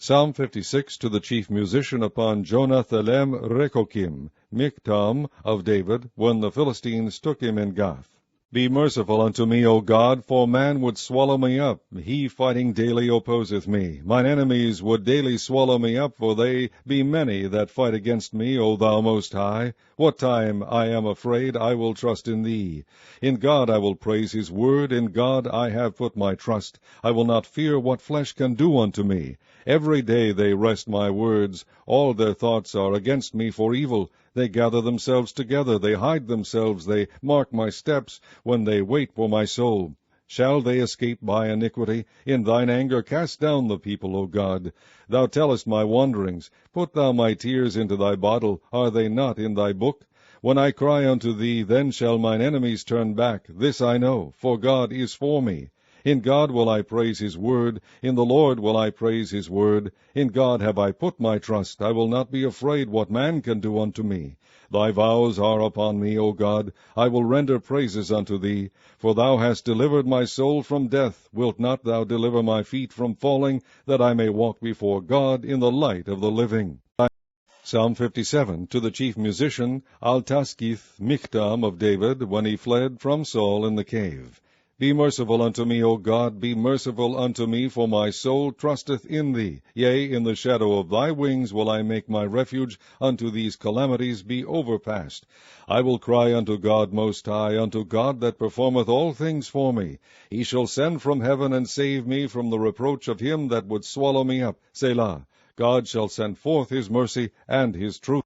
Psalm 56 to the chief musician upon Jonathalem Rechokim, Miktam of David, when the Philistines took him in Gath. Be merciful unto me, O God, for man would swallow me up. He fighting daily opposeth me. Mine enemies would daily swallow me up, for they be many that fight against me, O thou Most High. What time I am afraid, I will trust in thee. In God I will praise his word. In God I have put my trust. I will not fear what flesh can do unto me. Every day they wrest my words. All their thoughts are against me for evil. They gather themselves together, they hide themselves, they mark my steps, when they wait for my soul. Shall they escape by iniquity? In thine anger cast down the people, O God. Thou tellest my wanderings. Put thou my tears into thy bottle. Are they not in thy book? When I cry unto thee, then shall mine enemies turn back. This I know, for God is for me. In God will I praise his word. In the Lord will I praise his word. In God have I put my trust. I will not be afraid what man can do unto me. Thy vows are upon me, O God. I will render praises unto thee. For thou hast delivered my soul from death. Wilt not thou deliver my feet from falling, that I may walk before God in the light of the living? Psalm 57 to the chief musician Altaskith Miktam of David, when he fled from Saul in the cave. Be merciful unto me, O God, be merciful unto me, for my soul trusteth in thee. Yea, in the shadow of thy wings will I make my refuge unto these calamities be overpast. I will cry unto God Most High, unto God that performeth all things for me. He shall send from heaven and save me from the reproach of him that would swallow me up. Selah. God shall send forth his mercy and his truth.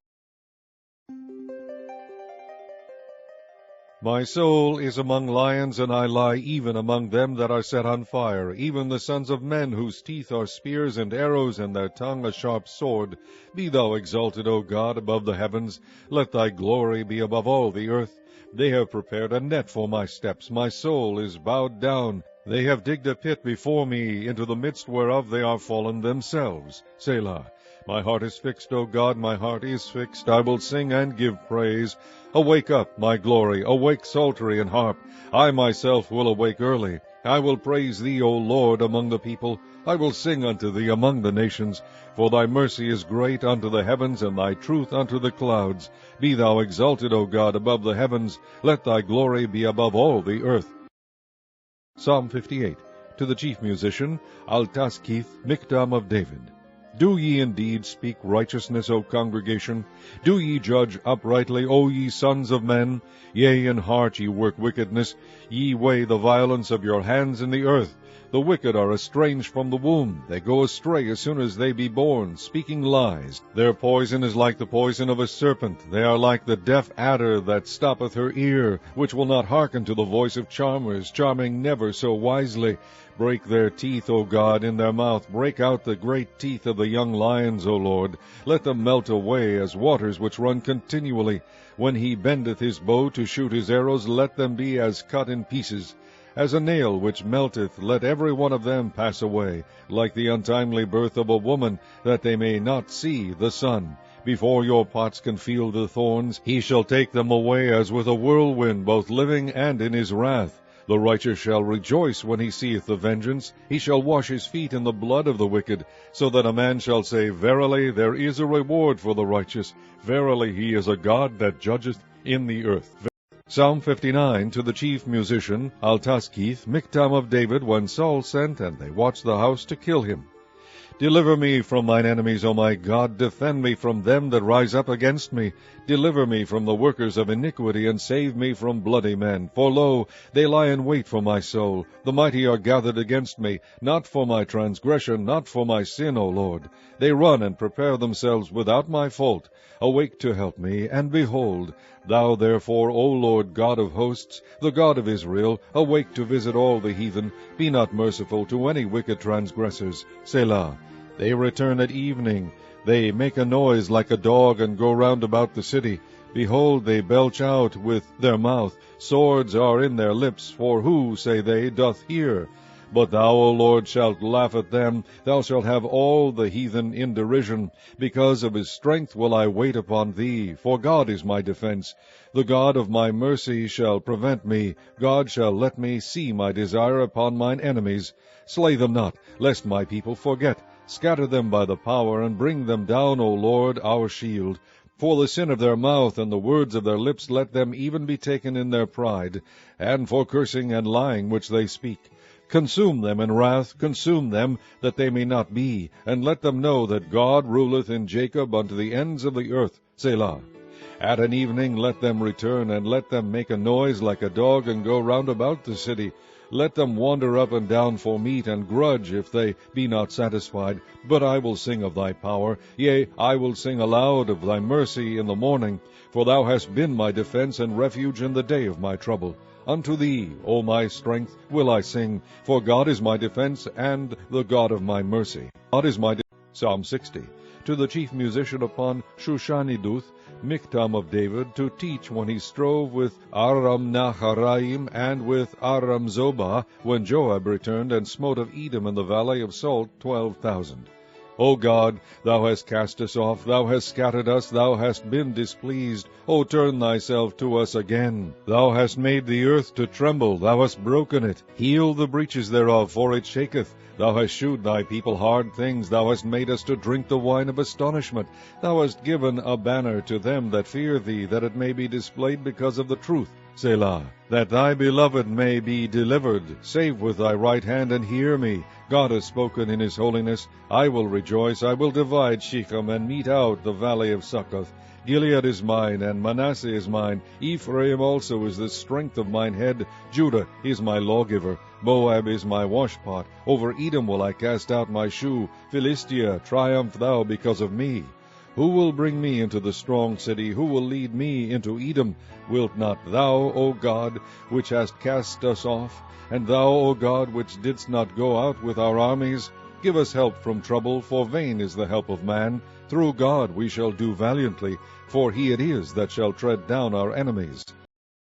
My soul is among lions, and I lie even among them that are set on fire, even the sons of men, whose teeth are spears and arrows, and their tongue a sharp sword. Be thou exalted, O God, above the heavens. Let thy glory be above all the earth. They have prepared a net for my steps. My soul is bowed down. They have digged a pit before me, into the midst whereof they are fallen themselves. Selah. My heart is fixed, O God, my heart is fixed. I will sing and give praise. Awake up, my glory, awake psaltery and harp. I myself will awake early. I will praise thee, O Lord, among the people. I will sing unto thee among the nations. For thy mercy is great unto the heavens, and thy truth unto the clouds. Be thou exalted, O God, above the heavens. Let thy glory be above all the earth. Psalm 58 to the chief musician Altaskith Miktam of David. Do ye indeed speak righteousness, O congregation? Do ye judge uprightly, O ye sons of men? Yea, in heart ye work wickedness. Ye weigh the violence of your hands in the earth. The wicked are estranged from the womb. They go astray as soon as they be born, speaking lies. Their poison is like the poison of a serpent. They are like the deaf adder that stoppeth her ear, which will not hearken to the voice of charmers, charming never so wisely. Break their teeth, O God, in their mouth. Break out the great teeth of the young lions, O Lord. Let them melt away as waters which run continually. When he bendeth his bow to shoot his arrows, let them be as cut in pieces. As a nail which melteth, let every one of them pass away, like the untimely birth of a woman, that they may not see the sun. Before your pots can feel the thorns, he shall take them away as with a whirlwind, both living and in his wrath. The righteous shall rejoice when he seeth the vengeance. He shall wash his feet in the blood of the wicked, so that a man shall say, Verily, there is a reward for the righteous. Verily, he is a God that judgeth in the earth. Psalm 59 to the chief musician Altaskith Miktam of David, when Saul sent, and they watched the house to kill him. Deliver me from mine enemies, O my God. Defend me from them that rise up against me. Deliver me from the workers of iniquity, and save me from bloody men. For lo, they lie in wait for my soul. The mighty are gathered against me, not for my transgression, not for my sin, O Lord. They run and prepare themselves without my fault. Awake to help me, and behold, thou therefore, O Lord God of hosts, the God of Israel, awake to visit all the heathen. Be not merciful to any wicked transgressors. Selah. They return at evening. They make a noise like a dog, and go round about the city. Behold, they belch out with their mouth. Swords are in their lips, for who, say they, doth hear? But thou, O Lord, shalt laugh at them. Thou shalt have all the heathen in derision. Because of his strength will I wait upon thee, for God is my defense. The God of my mercy shall prevent me. God shall let me see my desire upon mine enemies. Slay them not, lest my people forget. Scatter them by the power, and bring them down, O Lord, our shield. For the sin of their mouth and the words of their lips let them even be taken in their pride, and for cursing and lying which they speak. Consume them in wrath, consume them, that they may not be, and let them know that God ruleth in Jacob unto the ends of the earth. Selah. At an evening let them return, and let them make a noise like a dog, and go round about the city. Let them wander up and down for meat, and grudge if they be not satisfied. But I will sing of thy power, yea, I will sing aloud of thy mercy in the morning. For thou hast been my defense and refuge in the day of my trouble. Unto thee, O my strength, will I sing, for God is my defense and the God of my mercy. God is my Psalm 60. To the chief musician upon Shushaniduth, Miktam of David, to teach when he strove with Aram-Naharaim and with Aram-Zobah, when Joab returned and smote of Edom in the valley of Salt 12,000. O God, thou hast cast us off, thou hast scattered us, thou hast been displeased. O turn thyself to us again. Thou hast made the earth to tremble, thou hast broken it. Heal the breaches thereof, for it shaketh. Thou hast shewed thy people hard things, thou hast made us to drink the wine of astonishment. Thou hast given a banner to them that fear thee, that it may be displayed because of the truth. Selah. That thy beloved may be delivered. Save with thy right hand, and hear me. God has spoken in his holiness. I will rejoice. I will divide Shechem, and mete out the valley of Succoth. Gilead is mine, and Manasseh is mine. Ephraim also is the strength of mine head. Judah is my lawgiver. Moab is my washpot. Over Edom will I cast out my shoe. Philistia, triumph thou because of me. Who will bring me into the strong city? Who will lead me into Edom? Wilt not thou, O God, which hast cast us off? And thou, O God, which didst not go out with our armies? Give us help from trouble, for vain is the help of man. Through God we shall do valiantly, for he it is that shall tread down our enemies.